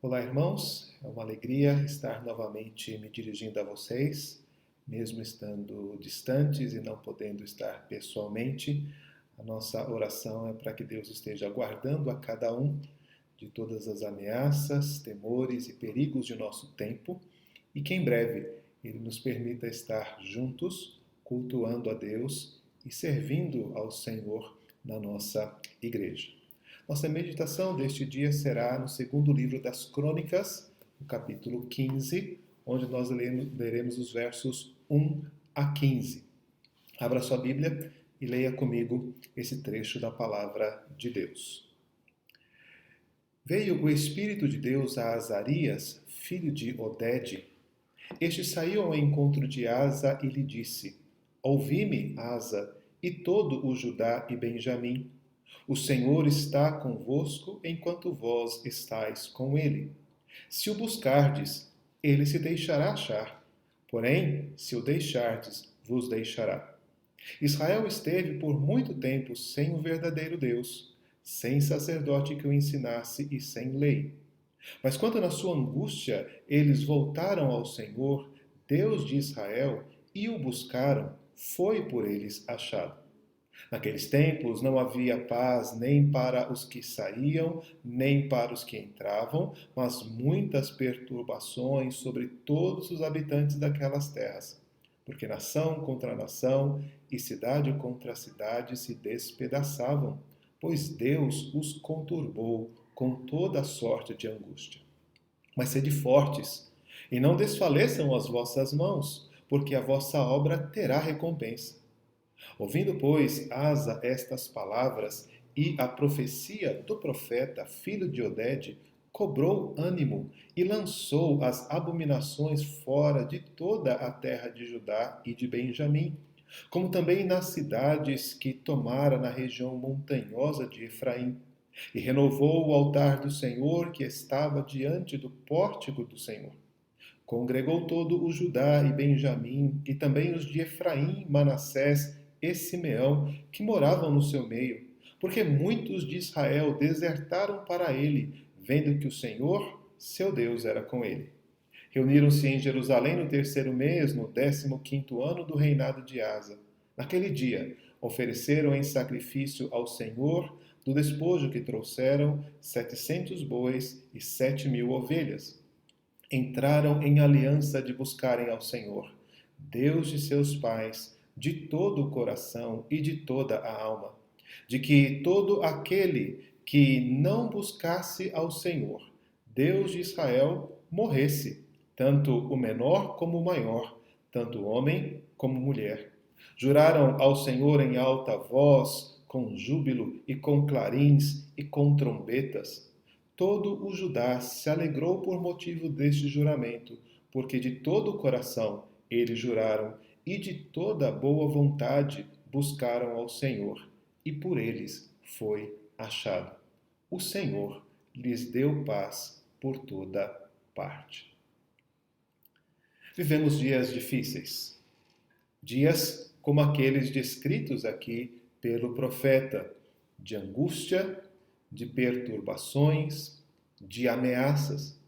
Olá, irmãos. É uma alegria estar novamente me dirigindo a vocês, mesmo estando distantes e não podendo estar pessoalmente. A nossa oração é para que Deus esteja guardando a cada um de todas as ameaças, temores e perigos de nosso tempo e que em breve Ele nos permita estar juntos, cultuando a Deus e servindo ao Senhor na nossa igreja. Nossa meditação deste dia será no segundo livro das Crônicas, no capítulo 15, onde nós leremos os versos 1 a 15. Abra sua Bíblia e leia comigo esse trecho da palavra de Deus. Veio o Espírito de Deus a Azarias, filho de Odede. Este saiu ao encontro de Asa e lhe disse: Ouvi-me, Asa, e todo o Judá e Benjamim. O Senhor está convosco enquanto vós estáis com ele. Se o buscardes, ele se deixará achar. Porém, se o deixardes, vos deixará. Israel esteve por muito tempo sem o verdadeiro Deus, sem sacerdote que o ensinasse e sem lei. Mas quando na sua angústia eles voltaram ao Senhor, Deus de Israel, e o buscaram, foi por eles achado. Naqueles tempos não havia paz nem para os que saíam, nem para os que entravam, mas muitas perturbações sobre todos os habitantes daquelas terras, porque nação contra nação e cidade contra cidade se despedaçavam, pois Deus os conturbou com toda sorte de angústia. Mas sede fortes, e não desfaleçam as vossas mãos, porque a vossa obra terá recompensa. Ouvindo, pois, Asa estas palavras e a profecia do profeta, filho de Odede, cobrou ânimo e lançou as abominações fora de toda a terra de Judá e de Benjamim, como também nas cidades que tomara na região montanhosa de Efraim. E renovou o altar do Senhor que estava diante do pórtico do Senhor. Congregou todo o Judá e Benjamim, e também os de Efraim, Manassés e Simeão, que moravam no seu meio, porque muitos de Israel desertaram para ele, vendo que o Senhor, seu Deus, era com ele. Reuniram-se em Jerusalém no terceiro mês, no 15º ano do reinado de Asa. Naquele dia, ofereceram em sacrifício ao Senhor, do despojo que trouxeram, 700 bois e 7.000 ovelhas. Entraram em aliança de buscarem ao Senhor, Deus de seus pais, de todo o coração e de toda a alma, de que todo aquele que não buscasse ao Senhor, Deus de Israel, morresse, tanto o menor como o maior, tanto homem como mulher. Juraram ao Senhor em alta voz, com júbilo e com clarins e com trombetas. Todo o Judá se alegrou por motivo deste juramento, porque de todo o coração eles juraram e de toda boa vontade buscaram ao Senhor, e por eles foi achado. O Senhor lhes deu paz por toda parte. Vivemos dias difíceis, dias como aqueles descritos aqui pelo profeta, de angústia, de perturbações, de ameaças.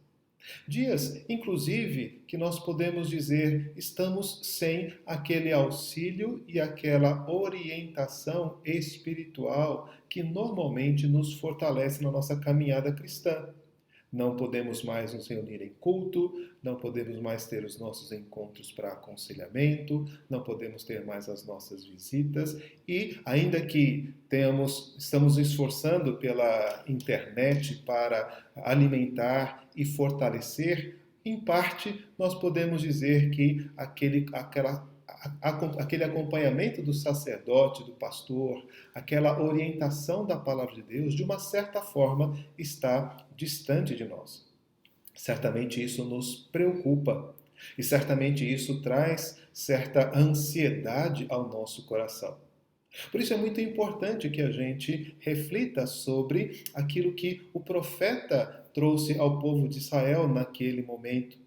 Dias, inclusive, que nós podemos dizer estamos sem aquele auxílio e aquela orientação espiritual que normalmente nos fortalece na nossa caminhada cristã. Não podemos mais nos reunir em culto, não podemos mais ter os nossos encontros para aconselhamento, não podemos ter mais as nossas visitas e, ainda que estamos esforçando pela internet para alimentar e fortalecer, em parte nós podemos dizer que aquele acompanhamento do sacerdote, do pastor, aquela orientação da palavra de Deus, de uma certa forma, está distante de nós. Certamente isso nos preocupa e certamente isso traz certa ansiedade ao nosso coração. Por isso é muito importante que a gente reflita sobre aquilo que o profeta trouxe ao povo de Israel naquele momento.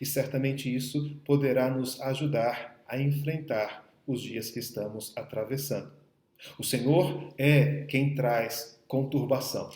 E certamente isso poderá nos ajudar a enfrentar os dias que estamos atravessando. O Senhor é quem traz conturbação.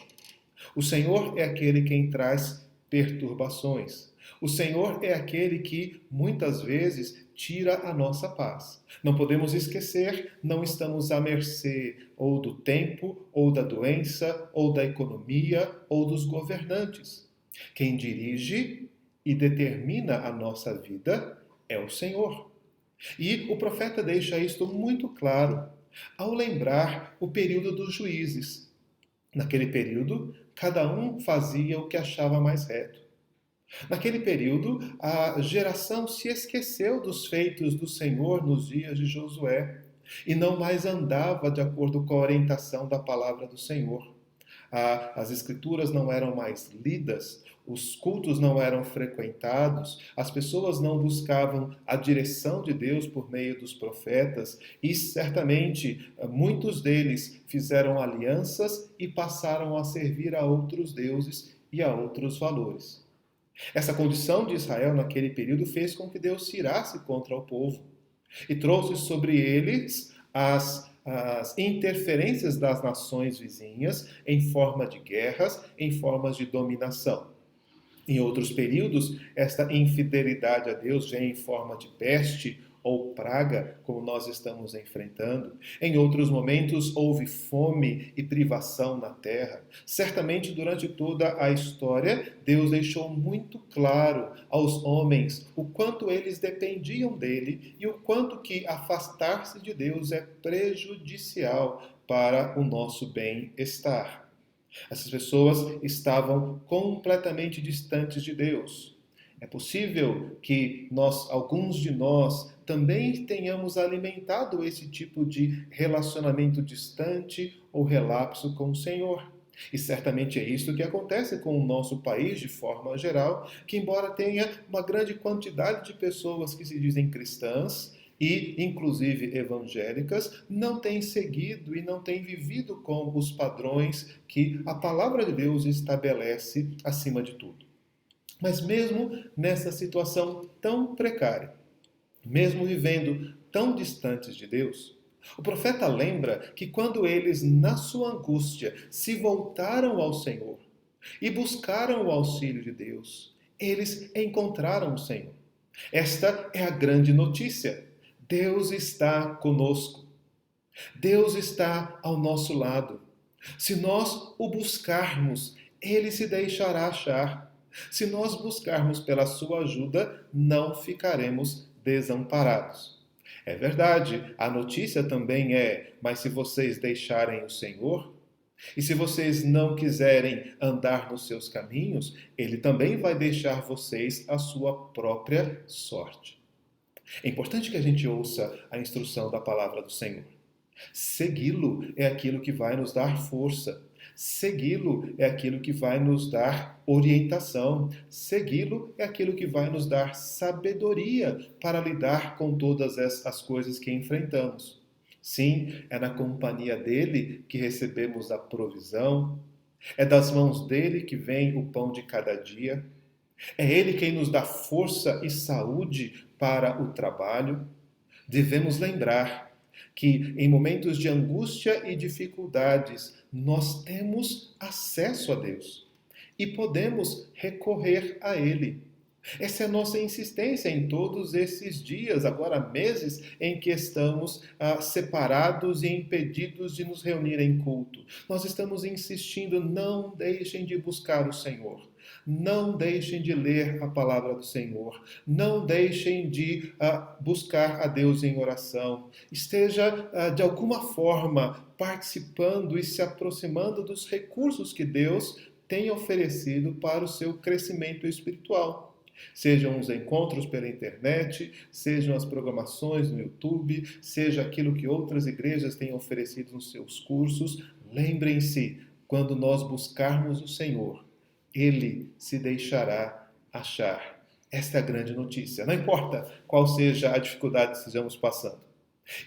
O Senhor é aquele quem traz perturbações. O Senhor é aquele que, muitas vezes, tira a nossa paz. Não podemos esquecer, não estamos à mercê ou do tempo, ou da doença, ou da economia, ou dos governantes. Quem dirige e determina a nossa vida é o Senhor. E o profeta deixa isto muito claro ao lembrar o período dos juízes. Naquele período, cada um fazia o que achava mais reto. Naquele período, a geração se esqueceu dos feitos do Senhor nos dias de Josué e não mais andava de acordo com a orientação da palavra do Senhor. As escrituras não eram mais lidas, os cultos não eram frequentados, as pessoas não buscavam a direção de Deus por meio dos profetas e certamente muitos deles fizeram alianças e passaram a servir a outros deuses e a outros valores. Essa condição de Israel naquele período fez com que Deus se irasse contra o povo e trouxe sobre eles as interferências das nações vizinhas em forma de guerras, em formas de dominação. Em outros períodos, esta infidelidade a Deus vem em forma de peste ou praga, como nós estamos enfrentando. Em outros momentos, houve fome e privação na terra. Certamente, durante toda a história, Deus deixou muito claro aos homens o quanto eles dependiam dele e o quanto que afastar-se de Deus é prejudicial para o nosso bem-estar. Essas pessoas estavam completamente distantes de Deus. É possível que alguns de nós, também tenhamos alimentado esse tipo de relacionamento distante ou relapso com o Senhor. E certamente é isso que acontece com o nosso país de forma geral, que embora tenha uma grande quantidade de pessoas que se dizem cristãs, e inclusive evangélicas, não têm seguido e não têm vivido com os padrões que a palavra de Deus estabelece acima de tudo. Mas mesmo nessa situação tão precária, mesmo vivendo tão distantes de Deus, o profeta lembra que quando eles, na sua angústia, se voltaram ao Senhor e buscaram o auxílio de Deus, eles encontraram o Senhor. Esta é a grande notícia. Deus está conosco. Deus está ao nosso lado. Se nós o buscarmos, ele se deixará achar. Se nós buscarmos pela sua ajuda, não ficaremos desamparados. É verdade, a notícia também é: mas se vocês deixarem o Senhor, e se vocês não quiserem andar nos seus caminhos, ele também vai deixar vocês a sua própria sorte. É importante que a gente ouça a instrução da palavra do Senhor. Segui-lo é aquilo que vai nos dar força. Segui-lo é aquilo que vai nos dar orientação. Segui-lo é aquilo que vai nos dar sabedoria para lidar com todas as coisas que enfrentamos. Sim, é na companhia dele que recebemos a provisão. É das mãos dele que vem o pão de cada dia. É ele quem nos dá força e saúde para o trabalho. Devemos lembrar que em momentos de angústia e dificuldades, nós temos acesso a Deus e podemos recorrer a Ele. Essa é a nossa insistência em todos esses dias, agora meses, em que estamos separados e impedidos de nos reunir em culto. Nós estamos insistindo, não deixem de buscar o Senhor. Não deixem de ler a palavra do Senhor. Não deixem de buscar a Deus em oração. Esteja, de alguma forma, participando e se aproximando dos recursos que Deus tem oferecido para o seu crescimento espiritual. Sejam os encontros pela internet, sejam as programações no YouTube, seja aquilo que outras igrejas têm oferecido nos seus cursos, lembrem-se, quando nós buscarmos o Senhor, Ele se deixará achar. Esta é a grande notícia. Não importa qual seja a dificuldade que estejamos passando.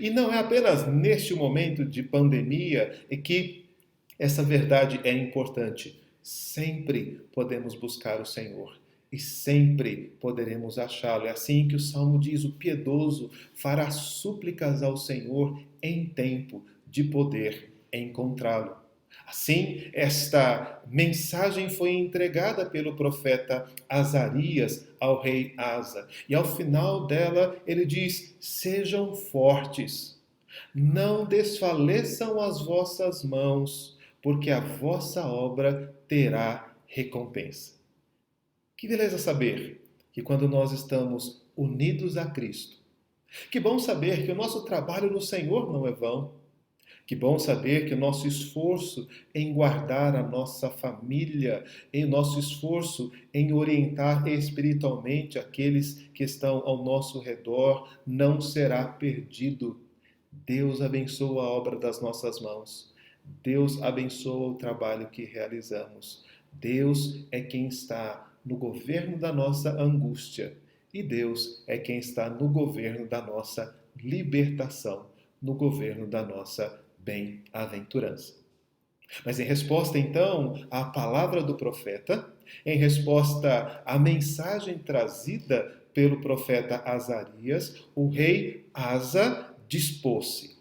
E não é apenas neste momento de pandemia que essa verdade é importante. Sempre podemos buscar o Senhor e sempre poderemos achá-lo. É assim que o Salmo diz: o piedoso fará súplicas ao Senhor em tempo de poder encontrá-lo. Assim, esta mensagem foi entregada pelo profeta Azarias ao rei Asa. E ao final dela, ele diz: sejam fortes, não desfaleçam as vossas mãos, porque a vossa obra terá recompensa. Que beleza saber que quando nós estamos unidos a Cristo, que bom saber que o nosso trabalho no Senhor não é vão. Que bom saber que o nosso esforço em guardar a nossa família, em nosso esforço em orientar espiritualmente aqueles que estão ao nosso redor, não será perdido. Deus abençoa a obra das nossas mãos. Deus abençoa o trabalho que realizamos. Deus é quem está no governo da nossa angústia e Deus é quem está no governo da nossa libertação, no governo da nossa bem-aventurança. Mas em resposta, então, à palavra do profeta, em resposta à mensagem trazida pelo profeta Azarias, o rei Asa dispôs-se.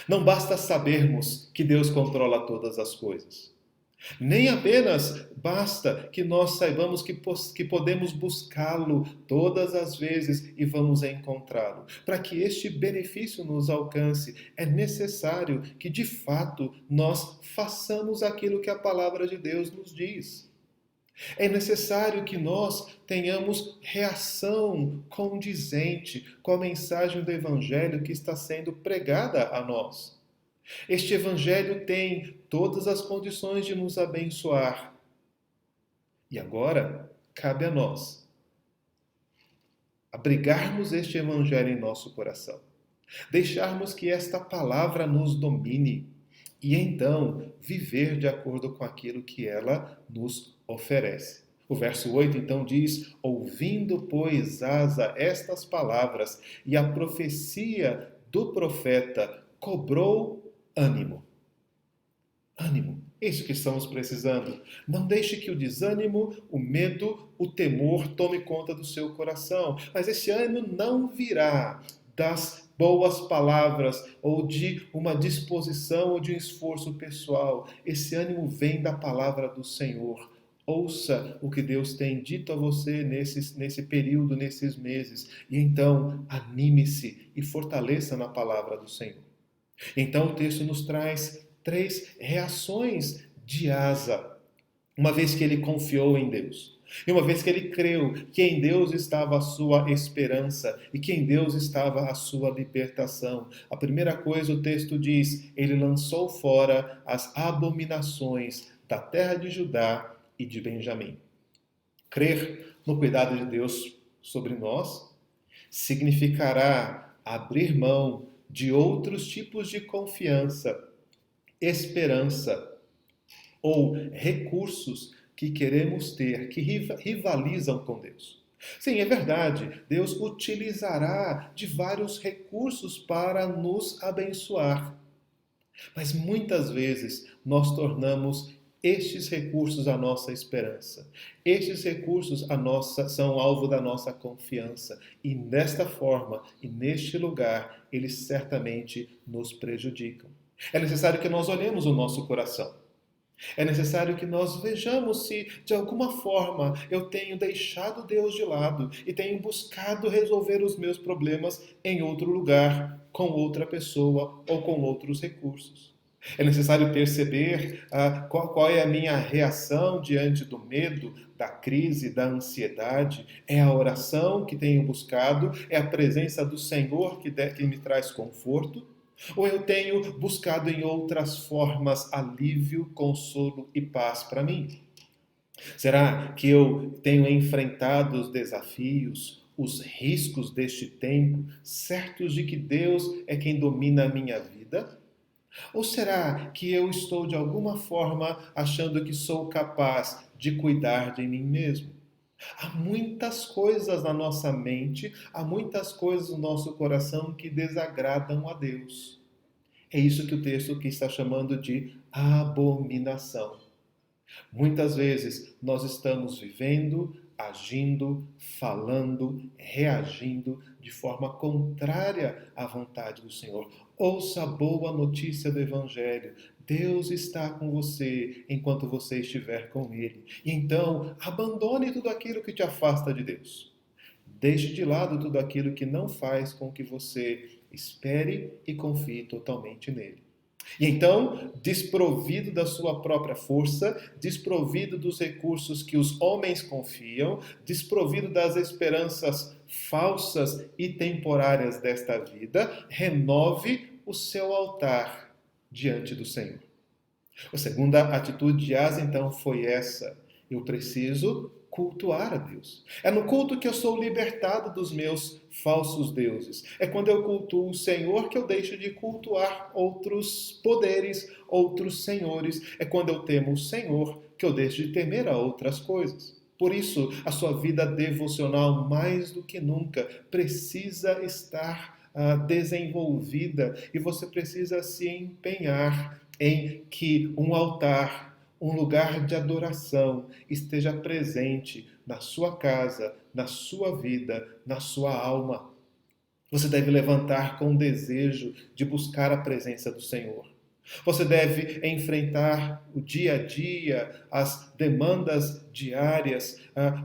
Não basta sabermos que Deus controla todas as coisas. Nem apenas basta que nós saibamos que podemos buscá-lo todas as vezes e vamos encontrá-lo. Para que este benefício nos alcance, é necessário que de fato nós façamos aquilo que a palavra de Deus nos diz. É necessário que nós tenhamos reação condizente com a mensagem do Evangelho que está sendo pregada a nós. Este Evangelho tem todas as condições de nos abençoar. E agora, cabe a nós abrigarmos este Evangelho em nosso coração, deixarmos que esta palavra nos domine e então viver de acordo com aquilo que ela nos oferece. O verso 8 então diz: ouvindo, pois, Asa estas palavras e a profecia do profeta, cobrou ânimo. Ânimo, é isso que estamos precisando. Não deixe que o desânimo, o medo, o temor tome conta do seu coração. Mas esse ânimo não virá das boas palavras ou de uma disposição ou de um esforço pessoal. Esse ânimo vem da palavra do Senhor. Ouça o que Deus tem dito a você nesse período, nesses meses. E então, anime-se e fortaleça na palavra do Senhor. Então o texto nos traz 3 reações de Asa, uma vez que ele confiou em Deus. E uma vez que ele creu que em Deus estava a sua esperança e que em Deus estava a sua libertação. A primeira coisa o texto diz: ele lançou fora as abominações da terra de Judá e de Benjamim. Crer no cuidado de Deus sobre nós significará abrir mão de outros tipos de confiança, esperança ou recursos que queremos ter, que rivalizam com Deus. Sim, é verdade, Deus utilizará de vários recursos para nos abençoar. Mas muitas vezes nós tornamos estes recursos a nossa esperança. Estes recursos são alvo da nossa confiança. E desta forma, e neste lugar, eles certamente nos prejudicam. É necessário que nós olhemos o nosso coração. É necessário que nós vejamos se, de alguma forma, eu tenho deixado Deus de lado e tenho buscado resolver os meus problemas em outro lugar, com outra pessoa ou com outros recursos. É necessário perceber qual é a minha reação diante do medo, da crise, da ansiedade. É a oração que tenho buscado? É a presença do Senhor que me traz conforto? Ou eu tenho buscado em outras formas alívio, consolo e paz para mim? Será que eu tenho enfrentado os desafios, os riscos deste tempo, certos de que Deus é quem domina a minha vida? Ou será que eu estou de alguma forma achando que sou capaz de cuidar de mim mesmo? Há muitas coisas na nossa mente, há muitas coisas no nosso coração que desagradam a Deus. É isso que o texto aqui está chamando de abominação. Muitas vezes nós estamos vivendo, agindo, falando, reagindo de forma contrária à vontade do Senhor. Ouça a boa notícia do Evangelho. Deus está com você enquanto você estiver com Ele. Então, abandone tudo aquilo que te afasta de Deus. Deixe de lado tudo aquilo que não faz com que você espere e confie totalmente nele. E então, desprovido da sua própria força, desprovido dos recursos que os homens confiam, desprovido das esperanças falsas e temporárias desta vida, renove o seu altar diante do Senhor. A segunda atitude de Asa, então, foi essa: eu preciso cultuar a Deus. É no culto que eu sou libertado dos meus falsos deuses. É quando eu cultuo o Senhor que eu deixo de cultuar outros poderes, outros senhores. É quando eu temo o Senhor que eu deixo de temer a outras coisas. Por isso, a sua vida devocional, mais do que nunca, precisa estar desenvolvida e você precisa se empenhar em que um altar, um lugar de adoração esteja presente na sua casa, na sua vida, na sua alma. Você deve levantar com o desejo de buscar a presença do Senhor. Você deve enfrentar o dia a dia, as demandas diárias,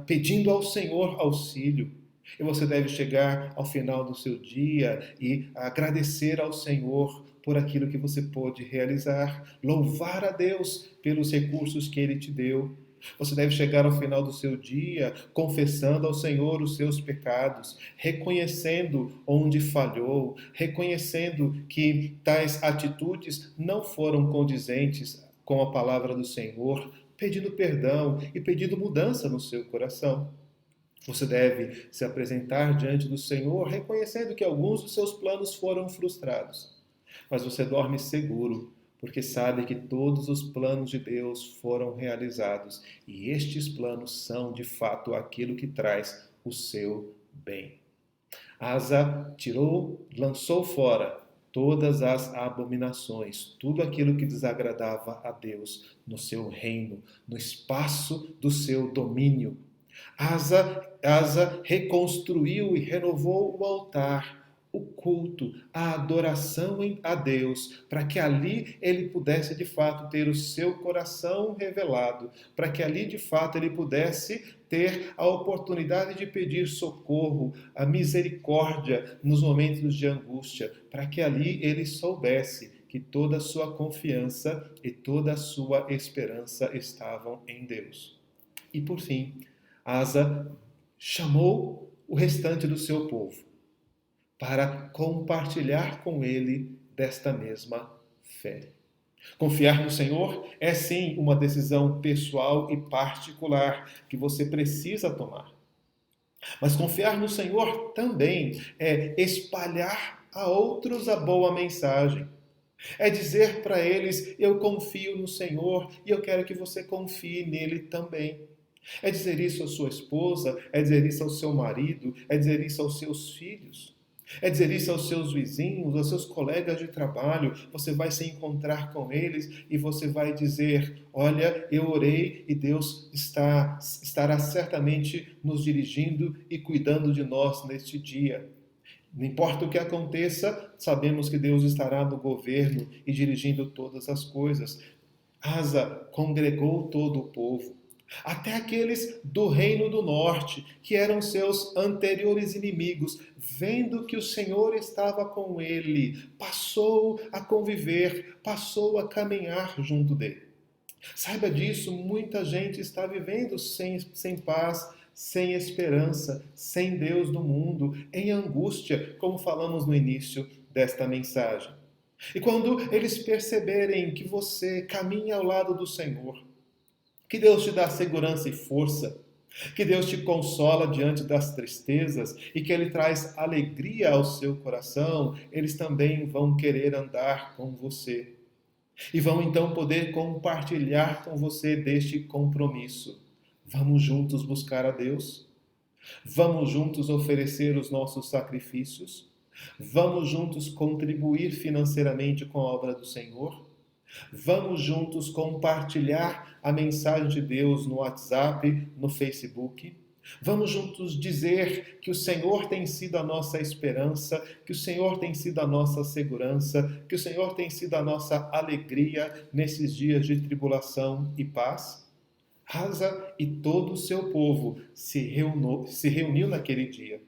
pedindo ao Senhor auxílio. E você deve chegar ao final do seu dia e agradecer ao Senhor por aquilo que você pôde realizar, louvar a Deus pelos recursos que Ele te deu. Você deve chegar ao final do seu dia confessando ao Senhor os seus pecados, reconhecendo onde falhou, reconhecendo que tais atitudes não foram condizentes com a palavra do Senhor, pedindo perdão e pedindo mudança no seu coração. Você deve se apresentar diante do Senhor reconhecendo que alguns dos seus planos foram frustrados, mas você dorme seguro, porque sabe que todos os planos de Deus foram realizados e estes planos são de fato aquilo que traz o seu bem. Asa lançou fora todas as abominações, tudo aquilo que desagradava a Deus no seu reino, no espaço do seu domínio. Asa reconstruiu e renovou o altar, o culto, a adoração a Deus, para que ali ele pudesse de fato ter o seu coração revelado, para que ali de fato ele pudesse ter a oportunidade de pedir socorro, a misericórdia nos momentos de angústia, para que ali ele soubesse que toda a sua confiança e toda a sua esperança estavam em Deus. E por fim, Asa chamou o restante do seu povo para compartilhar com ele desta mesma fé. Confiar no Senhor é sim uma decisão pessoal e particular que você precisa tomar. Mas confiar no Senhor também é espalhar a outros a boa mensagem. É dizer para eles: eu confio no Senhor e eu quero que você confie nele também. É dizer isso à sua esposa, é dizer isso ao seu marido, é dizer isso aos seus filhos. É dizer isso aos seus vizinhos, aos seus colegas de trabalho. Você vai se encontrar com eles e você vai dizer: olha, eu orei e Deus estará certamente nos dirigindo e cuidando de nós neste dia. Não importa o que aconteça, sabemos que Deus estará no governo e dirigindo todas as coisas. Asa congregou todo o povo, até aqueles do reino do norte, que eram seus anteriores inimigos, vendo que o Senhor estava com ele, passou a conviver, passou a caminhar junto dele. Saiba disso, muita gente está vivendo sem paz, sem esperança, sem Deus no mundo, em angústia, como falamos no início desta mensagem. E quando eles perceberem que você caminha ao lado do Senhor, que Deus te dá segurança e força, que Deus te consola diante das tristezas e que Ele traz alegria ao seu coração, eles também vão querer andar com você. E vão então poder compartilhar com você deste compromisso. Vamos juntos buscar a Deus? Vamos juntos oferecer os nossos sacrifícios? Vamos juntos contribuir financeiramente com a obra do Senhor? Vamos juntos compartilhar a mensagem de Deus no WhatsApp, no Facebook? Vamos juntos dizer que o Senhor tem sido a nossa esperança, que o Senhor tem sido a nossa segurança, que o Senhor tem sido a nossa alegria nesses dias de tribulação e paz? Asa e todo o seu povo se reuniu naquele dia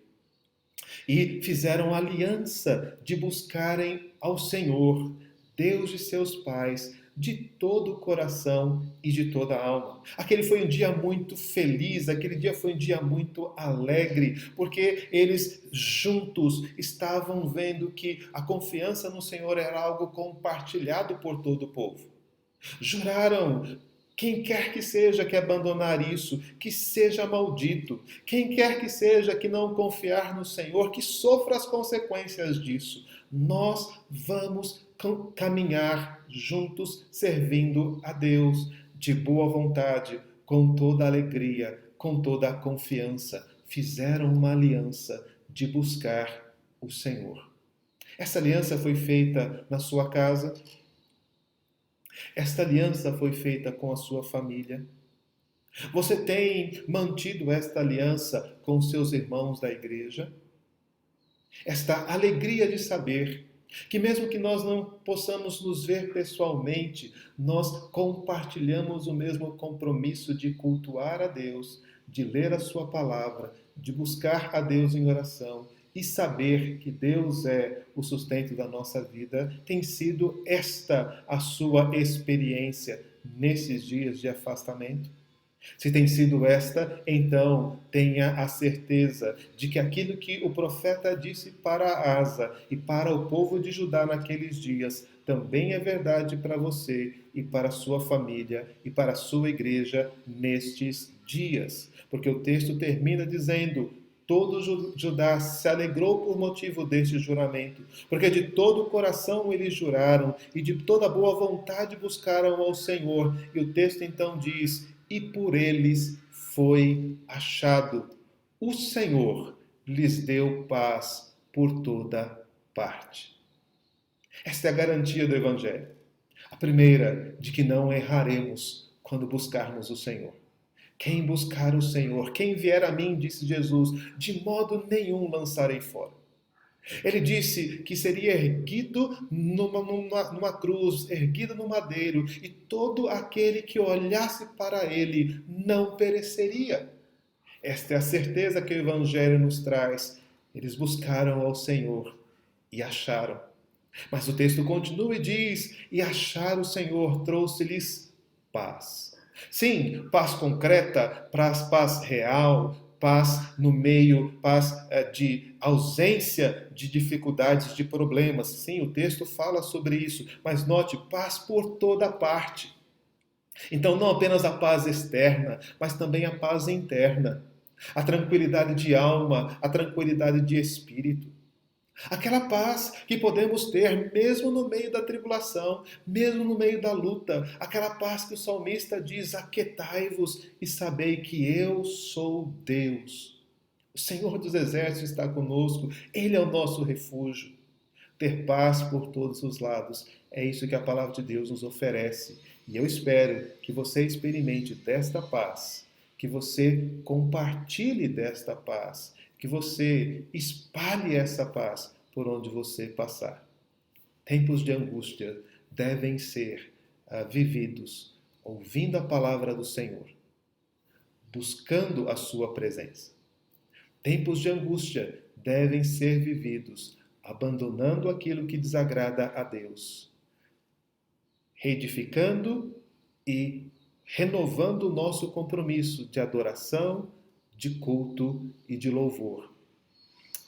e fizeram aliança de buscarem ao Senhor, Deus de seus pais, de todo o coração e de toda a alma. Aquele foi um dia muito feliz, aquele dia foi um dia muito alegre, porque eles juntos estavam vendo que a confiança no Senhor era algo compartilhado por todo o povo. Juraram: quem quer que seja que abandonar isso, que seja maldito. Quem quer que seja que não confiar no Senhor, que sofra as consequências disso. Nós vamos caminhar juntos, servindo a Deus, de boa vontade, com toda a alegria, com toda a confiança. Fizeram uma aliança de buscar o Senhor. Essa aliança foi feita na sua casa. Esta aliança foi feita com a sua família. Você tem mantido esta aliança com seus irmãos da igreja? Esta alegria de saber que, mesmo que nós não possamos nos ver pessoalmente, nós compartilhamos o mesmo compromisso de cultuar a Deus, de ler a Sua palavra, de buscar a Deus em oração e saber que Deus é o sustento da nossa vida. Tem sido esta a sua experiência nesses dias de afastamento? Se tem sido esta, então tenha a certeza de que aquilo que o profeta disse para Asa e para o povo de Judá naqueles dias também é verdade para você e para a sua família e para a sua igreja nestes dias. Porque o texto termina dizendo: todo Judá se alegrou por motivo deste juramento, porque de todo o coração eles juraram e de toda boa vontade buscaram ao Senhor. E o texto então diz: e por eles foi achado. O Senhor lhes deu paz por toda parte. Esta é a garantia do Evangelho. A primeira, de que não erraremos quando buscarmos o Senhor. Quem buscar o Senhor, quem vier a mim, disse Jesus, de modo nenhum lançarei fora. Ele disse que seria erguido numa cruz, erguido no madeiro, e todo aquele que olhasse para ele não pereceria. Esta é a certeza que o Evangelho nos traz. Eles buscaram ao Senhor e acharam. Mas o texto continua e diz: e achar o Senhor trouxe-lhes paz. Sim, paz concreta, paz real, paz no meio, paz de ausência de dificuldades, de problemas. Sim, o texto fala sobre isso, mas note, paz por toda parte. Então, não apenas a paz externa, mas também a paz interna, a tranquilidade de alma, a tranquilidade de espírito. Aquela paz que podemos ter mesmo no meio da tribulação, mesmo no meio da luta. Aquela paz que o salmista diz: aquietai-vos e sabei que eu sou Deus. O Senhor dos Exércitos está conosco, Ele é o nosso refúgio. Ter paz por todos os lados, é isso que a palavra de Deus nos oferece. E eu espero que você experimente desta paz, que você compartilhe desta paz, que você espalhe essa paz por onde você passar. Tempos de angústia devem ser vividos ouvindo a palavra do Senhor, buscando a sua presença. Tempos de angústia devem ser vividos abandonando aquilo que desagrada a Deus, reedificando e renovando o nosso compromisso de adoração, de culto e de louvor.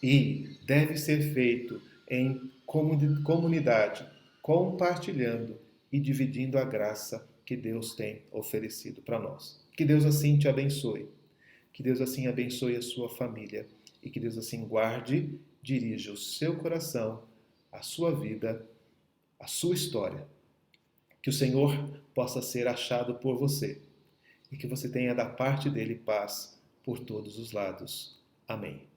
E deve ser feito em comunidade, compartilhando e dividindo a graça que Deus tem oferecido para nós. Que Deus assim te abençoe. Que Deus assim abençoe a sua família. E que Deus assim guarde, dirija o seu coração, a sua vida, a sua história. Que o Senhor possa ser achado por você. E que você tenha da parte dele paz por todos os lados. Amém.